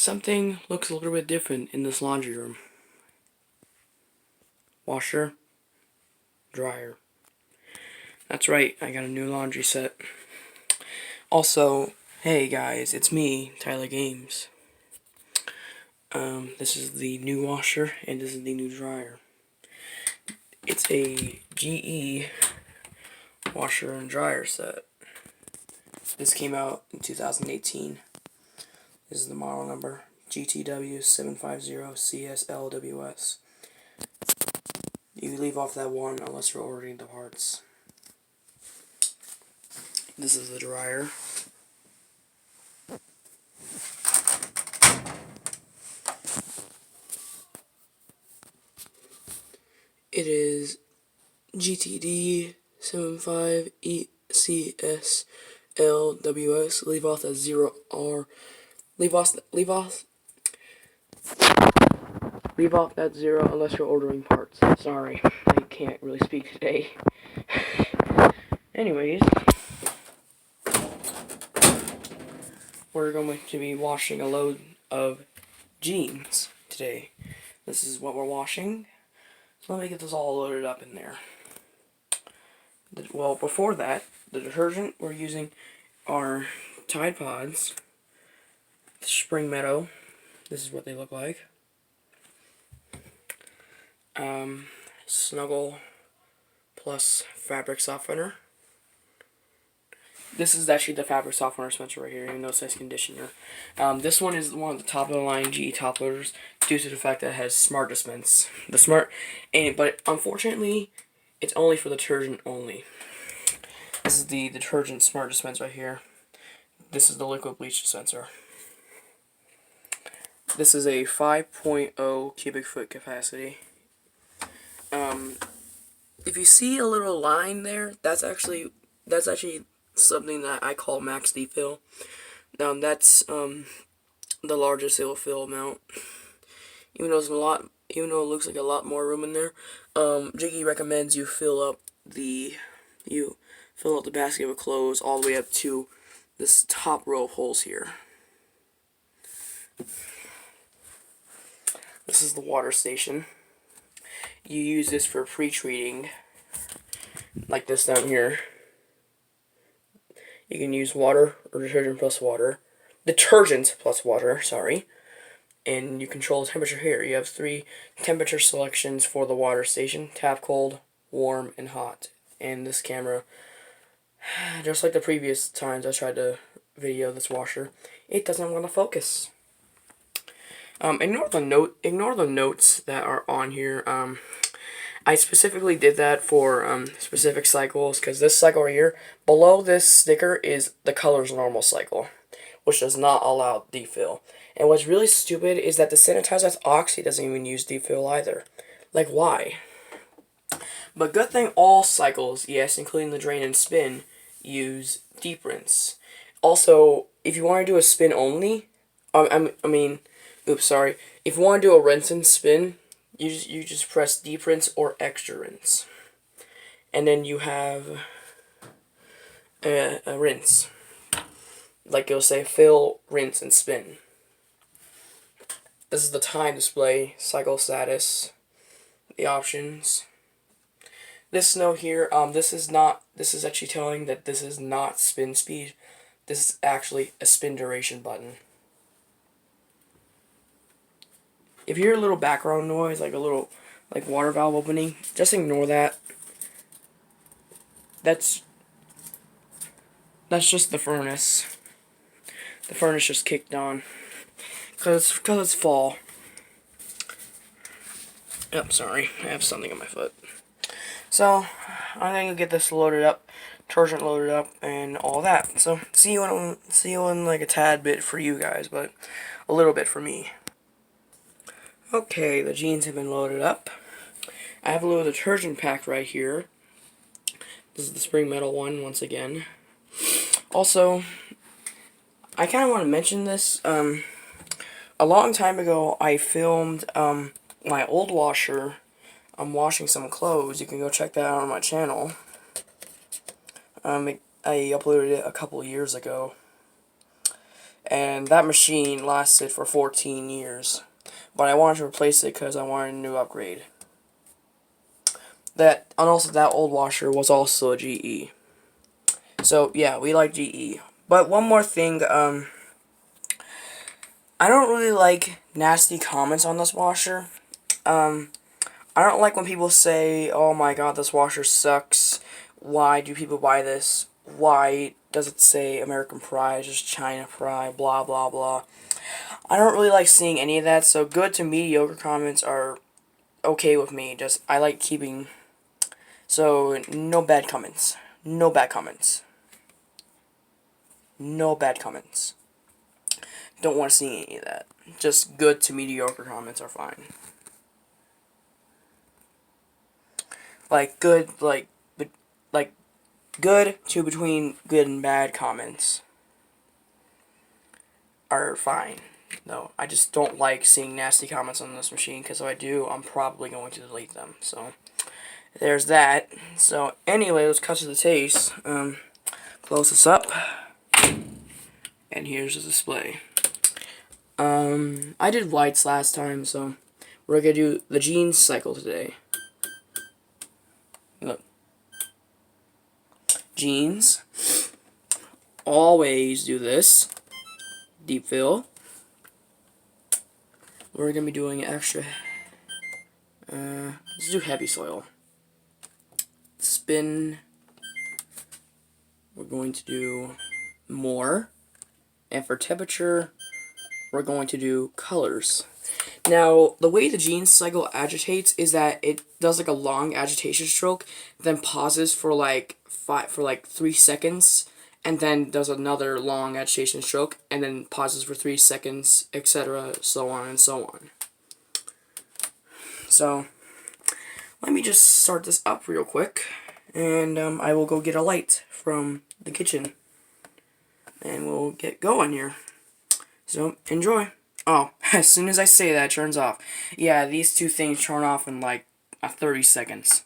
something looks a little bit different in this laundry room. Washer, dryer. That's right, I got a new laundry set. Also, hey guys, it's me, Tyler Games. This is the new washer, and this is the new dryer. It's a GE washer and dryer set. This came out in 2018. This is the model number, GTW750CSLWS. You leave off that one unless you're ordering the parts. This is the dryer. It is GTD75CSLWS. Leave off that 0R. Leave off that 0 unless you're ordering parts. Sorry, I can't really speak today. Anyways, we're going to be washing a load of jeans today. This is what we're washing. So let me get this all loaded up in there. Well, before that, the detergent we're using are Tide Pods, Spring Meadow. This is what they look like. Snuggle Plus fabric softener. This is actually the fabric softener dispenser right here, even though it says conditioner. This one is one of the top of the line GE top loaders due to the fact that it has smart dispense. But unfortunately, it's only for detergent only. This is the detergent smart dispense right here. This is the liquid bleach dispenser. This is a 5.0 cubic foot capacity. If you see a little line there, that's actually something that I call max defill. That's the largest it will fill amount. Even though it looks like a lot more room in there, GE recommends you fill up the basket with clothes all the way up to this top row of holes here. This is the water station. You use this for pre-treating, like this down here. You can use water or detergent plus water. Detergent plus water, sorry. And you control the temperature here. You have 3 temperature selections for the water station: tap cold, warm, and hot. And this camera, just like the previous times I tried to video this washer, it doesn't want to focus. Ignore the notes that are on here. I specifically did that for specific cycles, because this cycle right here, below this sticker is the color's normal cycle, which does not allow defill. And what's really stupid is that the sanitizer with Oxy doesn't even use defill either. Like, why? But good thing all cycles, yes, including the drain and spin, use deep rinse. Also, if you want to do a spin only, if you want to do a rinse and spin, you just press deep rinse or extra rinse. And then you have a rinse. Like it'll say fill, rinse, and spin. This is the time display, cycle status, the options. This note here, this is actually telling that this is not spin speed. This is actually a spin duration button. If you hear a little background noise, like a little water valve opening, just ignore that. That's just the furnace. The furnace just kicked on. Cause it's fall. Yep, sorry, I have something on my foot. So I'm gonna get this loaded up, detergent loaded up, and all that. So see you in like a tad bit for you guys, but a little bit for me. Okay, the jeans have been loaded up. I have a little detergent pack right here. This is the Spring Metal one once again. Also, I kind of want to mention this. A long time ago, I filmed my old washer. I'm washing some clothes. You can go check that out on my channel. I uploaded it a couple years ago. and that machine lasted for 14 years. But I wanted to replace it because I wanted a new upgrade. And also that old washer was also a GE. So yeah, we like GE. But one more thing, I don't really like nasty comments on this washer. I don't like when people say, "Oh my god, this washer sucks. Why do people buy this? Why does it say American Pride, just China Pride, blah blah blah." I don't really like seeing any of that, so good to mediocre comments are okay with me. Just, I like keeping, so no bad comments. No bad comments. No bad comments. Don't want to see any of that. Just good to mediocre comments are fine. Like good, like good to between good and bad comments are fine. No, I just don't like seeing nasty comments on this machine, because if I do, I'm probably going to delete them. So there's that. So anyway, let's cut to the chase. Close this up, and here's the display. I did whites last time, so we're gonna do the jeans cycle today. Look, jeans. Always do this. Deep fill. We're gonna be doing extra. Let's do heavy soil. Spin. We're going to do more, and for temperature, we're going to do colors. Now, the way the jeans cycle agitates is that it does like a long agitation stroke, then pauses for like 3 seconds, and then does another long agitation stroke, and then pauses for 3 seconds, etc., so on and so on. So, let me just start this up real quick, and I will go get a light from the kitchen, and we'll get going here. So, enjoy. Oh, as soon as I say that, it turns off. Yeah, these two things turn off in like 30 seconds.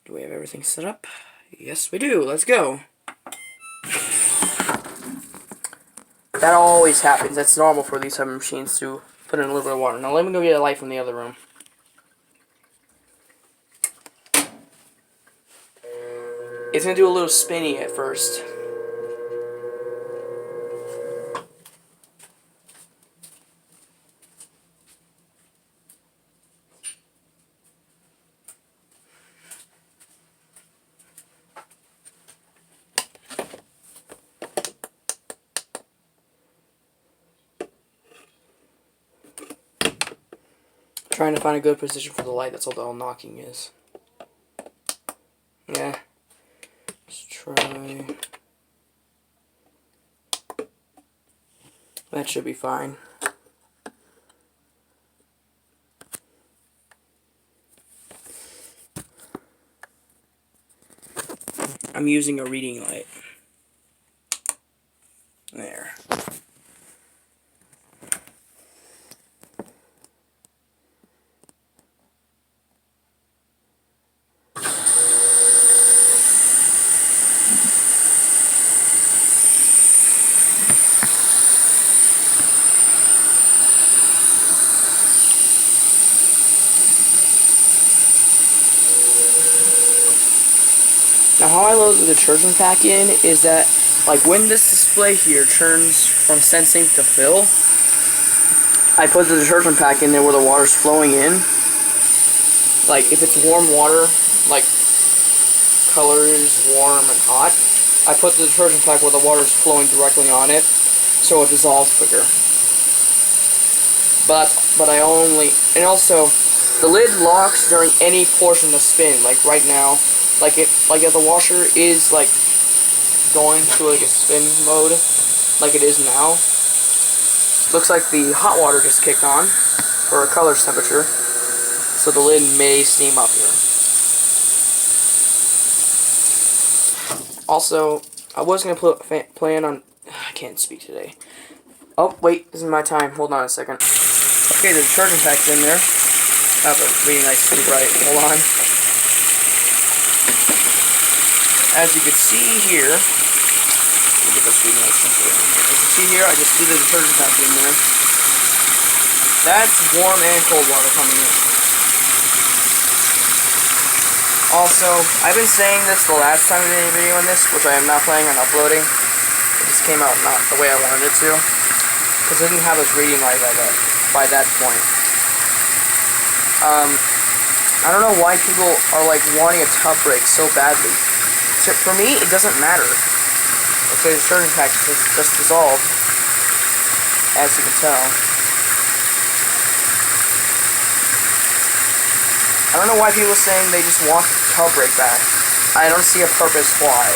Do we have everything set up? Yes, we do. Let's go. That always happens. That's normal for these type of machines to put in a little bit of water. Now let me go get a light from the other room. It's going to do a little spinny at first. Trying to find a good position for the light. That's all the knocking is. Yeah. Let's try. That should be fine. I'm using a reading light. There. Now, how I load the detergent pack in is that, like, when this display here turns from sensing to fill, I put the detergent pack in there where the water's flowing in. Like, if it's warm water, like, colors warm and hot, I put the detergent pack where the water's flowing directly on it, so it dissolves quicker. But I only, and also, the lid locks during any portion of spin, like right now. Like if the washer is like going to like a spin mode, like it is now, looks like the hot water just kicked on for a colors temperature, so the lid may steam up here. Also, I was gonna plan on. I can't speak today. Oh wait, this is my time. Hold on a second. Okay, the detergent pack's in there. I have a really nice scoop right. Hold on. As you can see here, get this reading nice and clear. As you see here, I just threw the detergent packet in there. That's warm and cold water coming in. Also, I've been saying this the last time I did a video on this, which I am not planning on uploading. It just came out not the way I wanted it to, because it didn't have us reading light by that point. I don't know why people are like wanting a tub break so badly. For me, it doesn't matter. If the detergent pack just dissolved, as you can tell. I don't know why people are saying they just want the tub break back. I don't see a purpose why.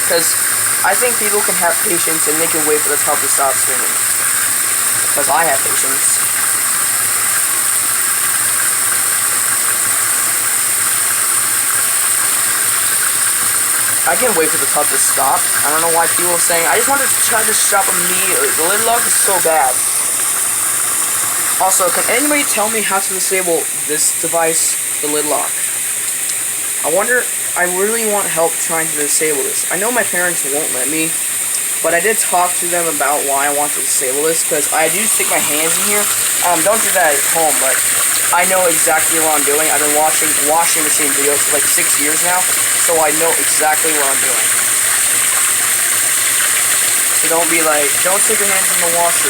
Because I think people can have patience and they can wait for the tub to stop spinning. Because I have patience. I can wait for the tub to stop. I don't know why people are saying, I just wanted to try to stop immediately. The lid lock is so bad. Also, can anybody tell me how to disable this device, the lid lock? I really want help trying to disable this. I know my parents won't let me, but I did talk to them about why I want to disable this, because I do stick my hands in here. Don't do that at home, but I know exactly what I'm doing. I've been watching washing machine videos for like 6 years now, so I know exactly what I'm doing. So don't be like, don't stick your hands in the washer.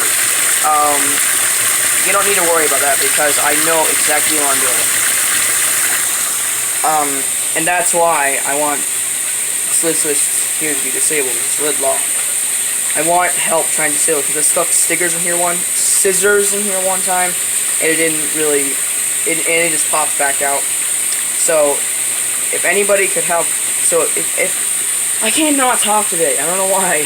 You don't need to worry about that because I know exactly what I'm doing. And that's why I want this lid switch here to be disabled, this lid lock. I want help trying to disable it because I stuck scissors in here one time, and it didn't really, and it just popped back out. So, if anybody could help, so if I can't not talk today, I don't know why.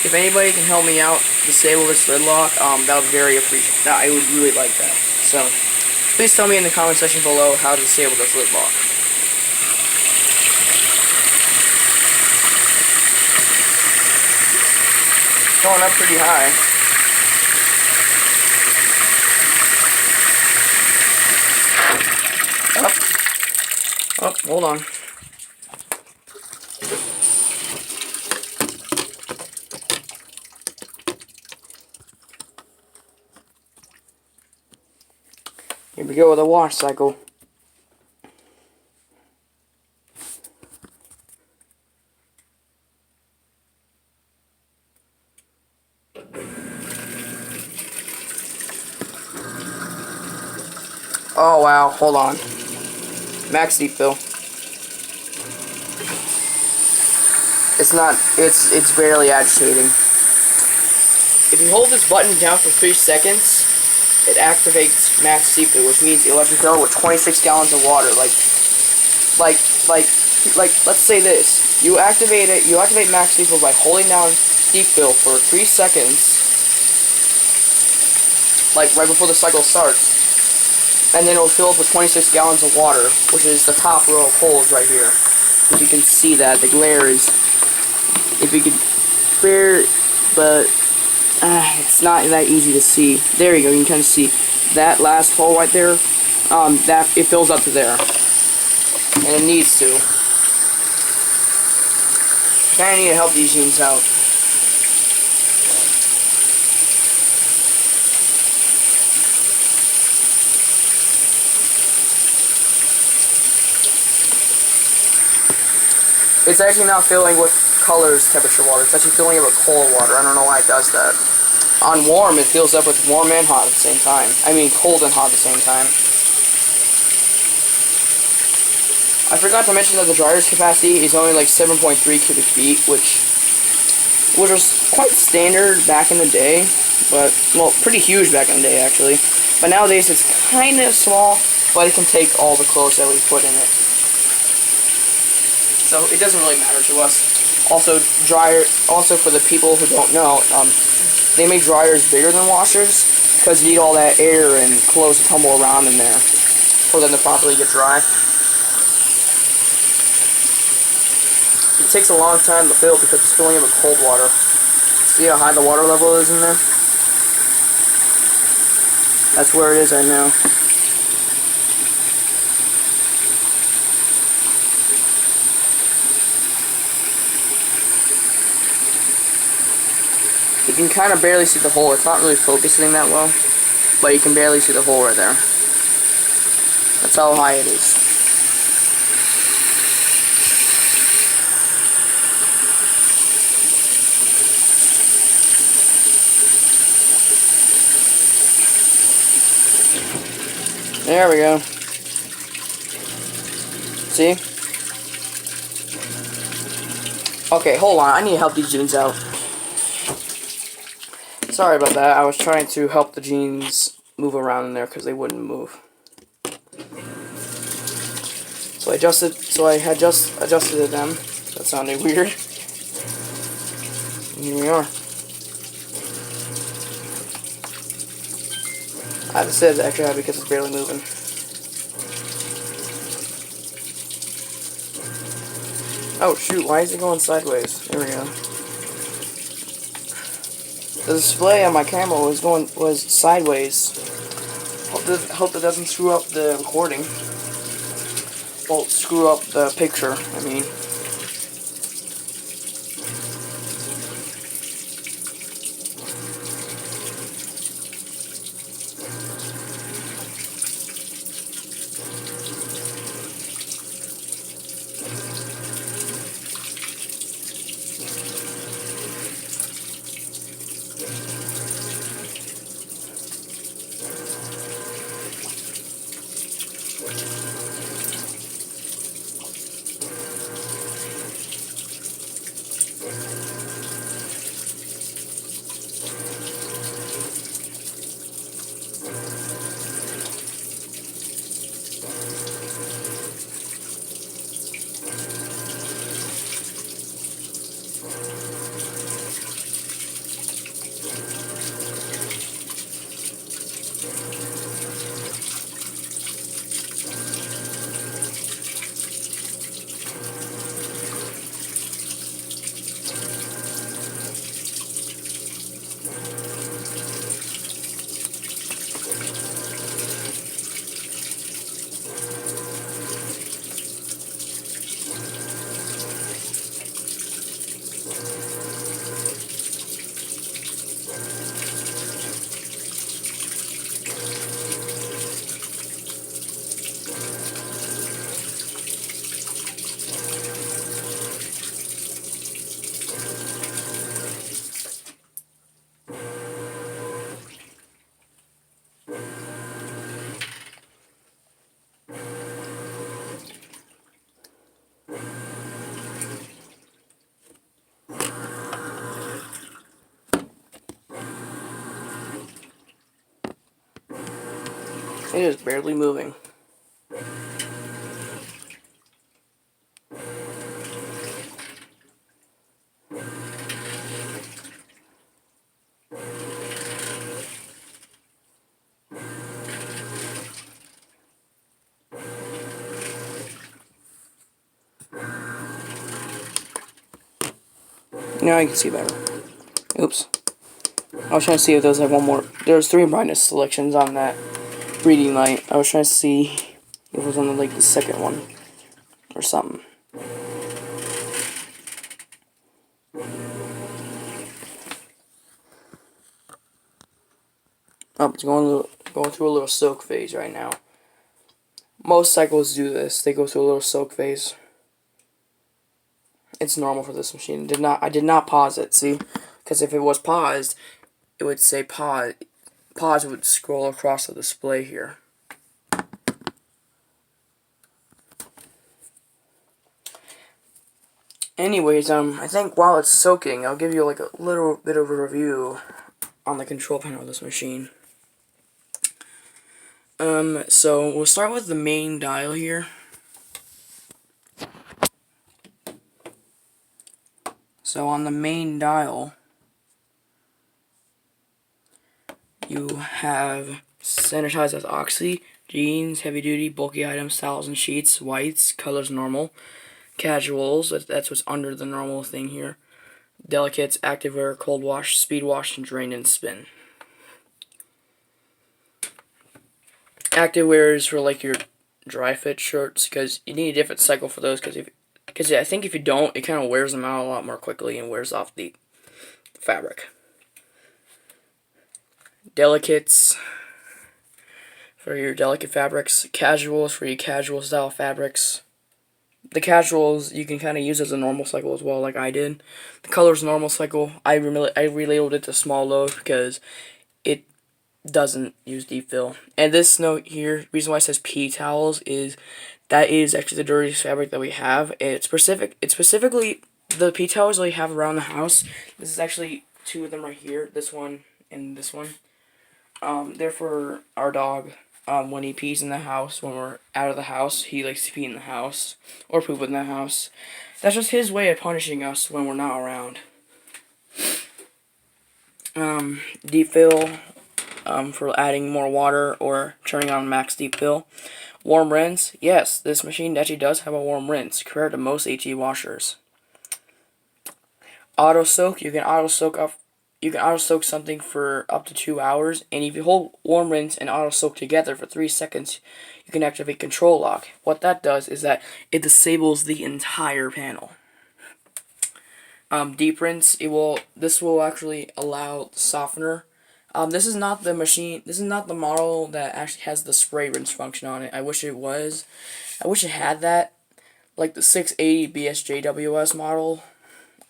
If anybody can help me out, disable this lid lock, that would be very appreciated. I would really like that. So, please tell me in the comment section below how to disable this lid lock. Going up pretty high. Oh, hold on. Here we go with a wash cycle. Oh wow, hold on. Max deep fill. It's barely agitating. If you hold this button down for 3 seconds, it activates max deep fill, which means the electric fill with 26 gallons of water. Like, let's say this. You activate max deep fill by holding down deep fill for 3 seconds, like right before the cycle starts. And then it'll fill up with 26 gallons of water, which is the top row of holes right here. If you can see that, the glare is, if you could bear, but it's not that easy to see. There you go, you can kind of see that last hole right there, that it fills up to there. And it needs to. Kinda need to help these units out. It's actually not filling with colors temperature water. It's actually filling it with cold water. I don't know why it does that. On warm, it fills up with warm and hot at the same time. I mean, cold and hot at the same time. I forgot to mention that the dryer's capacity is only like 7.3 cubic feet, which was quite standard back in the day. But, well, pretty huge back in the day, actually. But nowadays, it's kind of small, but it can take all the clothes that we put in it. So it doesn't really matter to us. Also, for the people who don't know, they make dryers bigger than washers because you need all that air and clothes to tumble around in there for them to properly get dry. It takes a long time to fill because it's filling it with cold water. See how high the water level is in there? That's where it is right now. You can kind of barely see the hole. It's not really focusing that well, but you can barely see the hole right there. That's how high it is. There we go. See? Okay, hold on. I need to help these jeans out. Sorry about that. I was trying to help the jeans move around in there because they wouldn't move. So I had just adjusted them. That sounded weird. And here we are. I have to say the extra high because it's barely moving. Oh shoot, why is it going sideways? There we go. The display on my camera was sideways. Hope that doesn't screw up the recording. Well, screw up the picture, I mean. It is barely moving. Now I can see better. Oops. I was trying to see if there was like one more. There's 3 brightness selections on that reading light. I was trying to see if it was on like the second one or something. Oh, it's going through a little soak phase right now. Most cycles do this. They go through a little soak phase. It's normal for this machine. I did not pause it. See, because if it was paused, it would say pause. Pause would scroll across the display here. Anyways, I think while it's soaking, I'll give you like a little bit of a review on the control panel of this machine. So we'll start with the main dial here. So on the main dial, you have sanitized with oxy, jeans, heavy duty, bulky items, towels and sheets, whites, colors normal, casuals, that's what's under the normal thing here, delicates, activewear, cold wash, speed wash, and drain and spin. Activewear is for like your dry fit shirts, because you need a different cycle for those, because I think if you don't, it kind of wears them out a lot more quickly and wears off the fabric. Delicates for your delicate fabrics. Casuals for your casual style fabrics. The casuals you can kind of use as a normal cycle as well, like I did. The color's normal cycle. I relabeled it to small load because it doesn't use deep fill. And this note here, reason why it says P towels is that is actually the dirtiest fabric that we have. It's specifically the P towels that we have around the house. This is actually two of them right here. This one and this one. They're for our dog. When he pees in the house, when we're out of the house, he likes to pee in the house or poop in the house. That's just his way of punishing us when we're not around. Deep fill for adding more water or turning on max deep fill. Warm rinse. Yes, this machine actually does have a warm rinse compared to most HE washers. Auto soak. You can auto soak something for up to 2 hours, and if you hold warm rinse and auto soak together for 3 seconds, you can activate control lock. What that does is that it disables the entire panel. Deep rinse. This will actually allow the softener. This is not the machine. This is not the model that actually has the spray rinse function on it. I wish it was. I wish it had that. Like the 680 BSJWS model.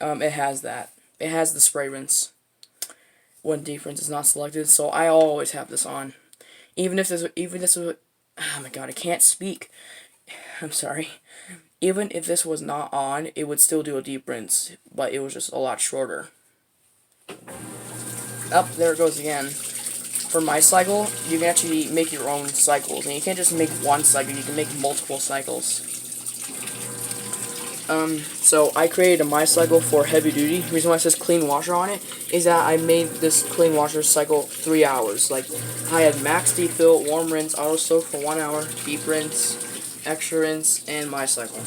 It has that. It has the spray rinse when deep rinse is not selected. So I always have this on. Even this was, oh my god, I can't speak. I'm sorry. Even if this was not on, it would still do a deep rinse, but it was just a lot shorter. Up there it goes again. For my cycle, you can actually make your own cycles, and you can't just make one cycle, you can make multiple cycles. So I created a my cycle for heavy duty. The reason why it says clean washer on it is that I made this clean washer cycle 3 hours. Like, I had max deep fill, warm rinse, auto soak for 1 hour, deep rinse, extra rinse, and my cycle.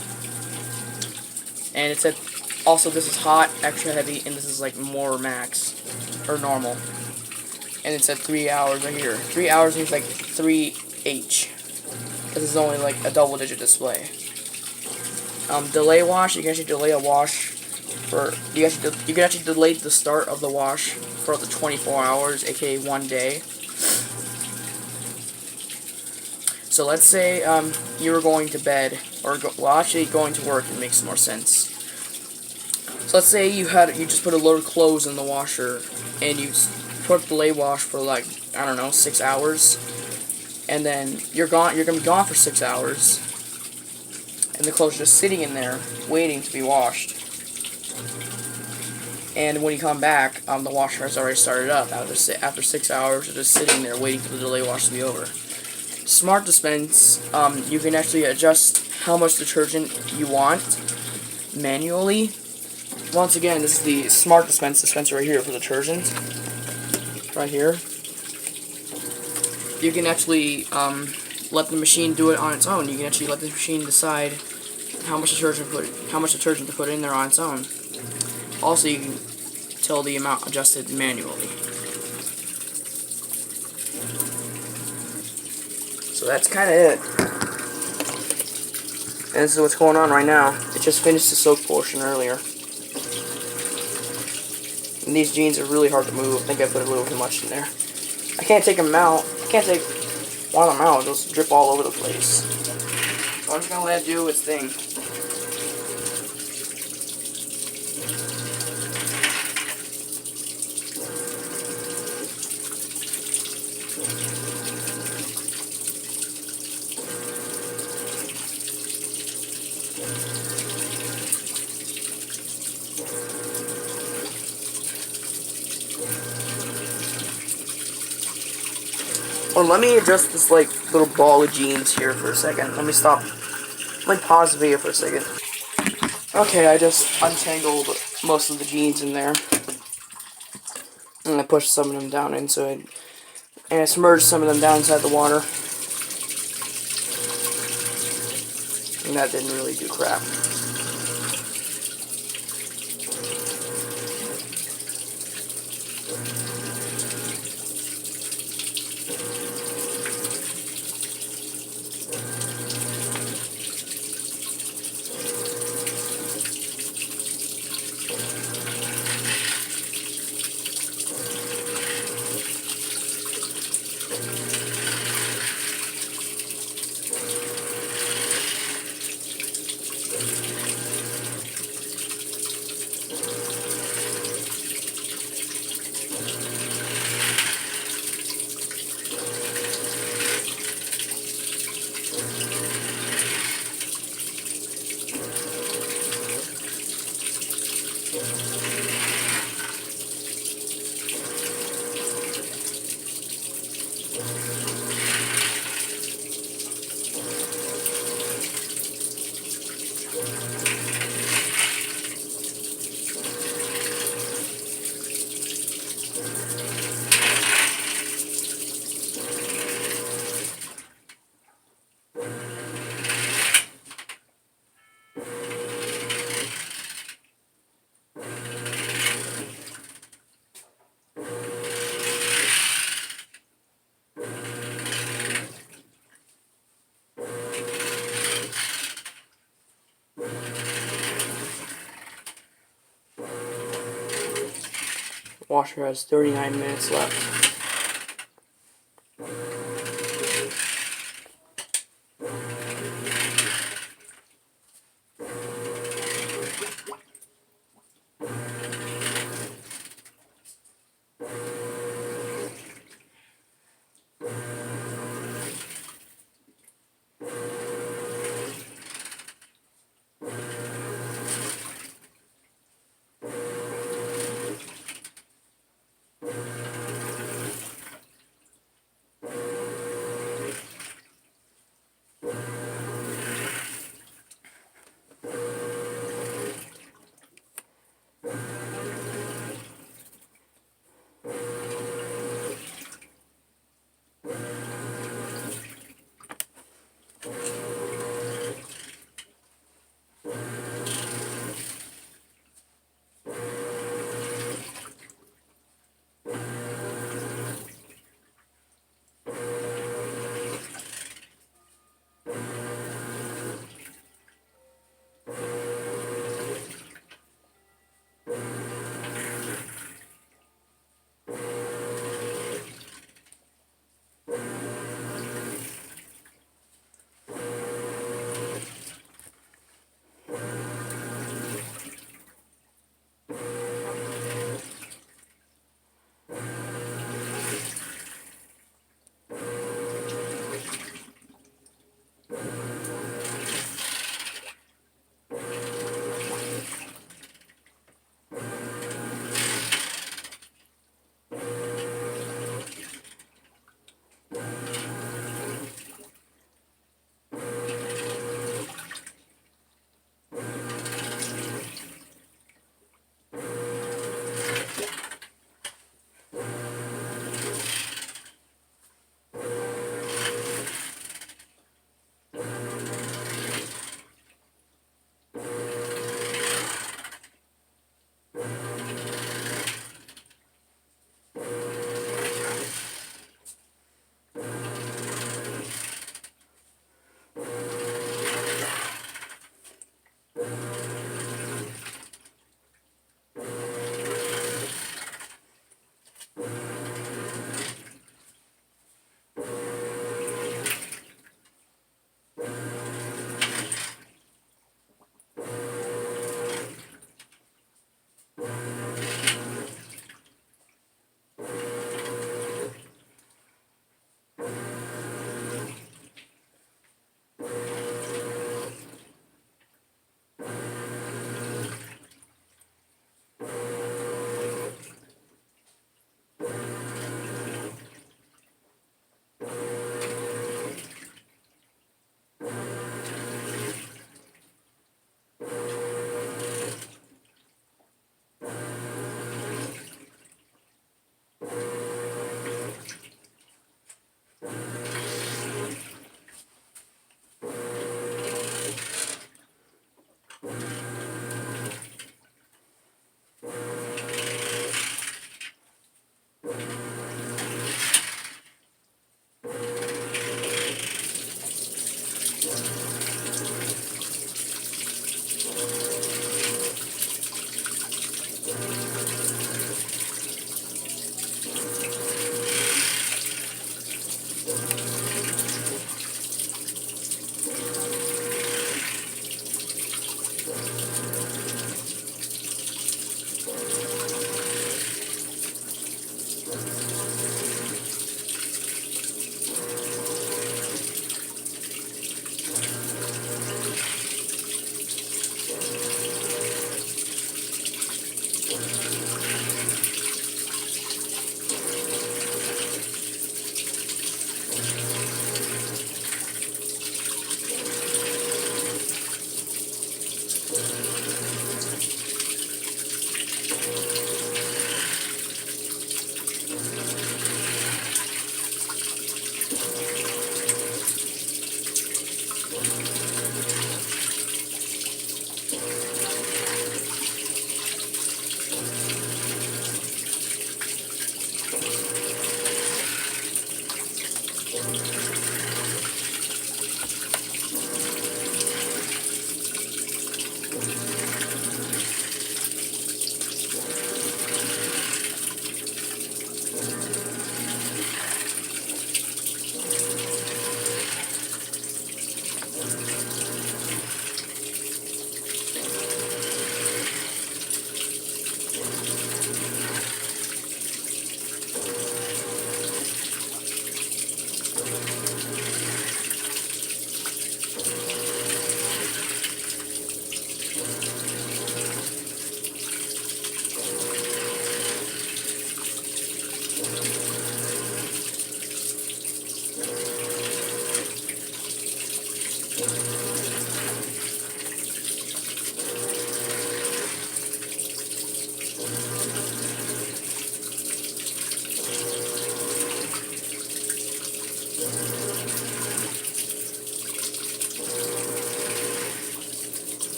And it said also this is hot, extra heavy, and this is like more max or normal. And it said 3 hours right here. 3 hours means like 3H because it's only like a double-digit display. Delay wash. You can actually delay a wash for you can actually delay the start of the wash for up to 24 hours, aka 1 day. So let's say you were going to bed, or actually going to work. It makes more sense. So let's say you just put a load of clothes in the washer, and you put delay wash for like, I don't know, 6 hours, and then you're gonna be gone for 6 hours, and the clothes are just sitting in there waiting to be washed. And when you come back, the washer has already started up. After 6 hours, it's just sitting there waiting for the delay wash to be over. Smart dispense, you can actually adjust how much detergent you want manually. Once again, this is the smart dispenser right here for detergent. Right here. You can actually let the machine do it on its own. You can actually let the machine decide how much detergent to put in there on its own. Also, you can tell the amount adjusted manually. So that's kind of it. And this is what's going on right now. It just finished the soak portion earlier. And these jeans are really hard to move. I think I put a little too much in there. I can't take them out. I can't take one of them out. It'll just drip all over the place. So I'm just going to let it do its thing. Well, let me adjust this like little ball of jeans here for a second. Let me pause the video for a second. Okay, I just untangled most of the jeans in there. And I pushed some of them down inside. And I submerged some of them down inside the water. And that didn't really do crap. Washer has 39 minutes left.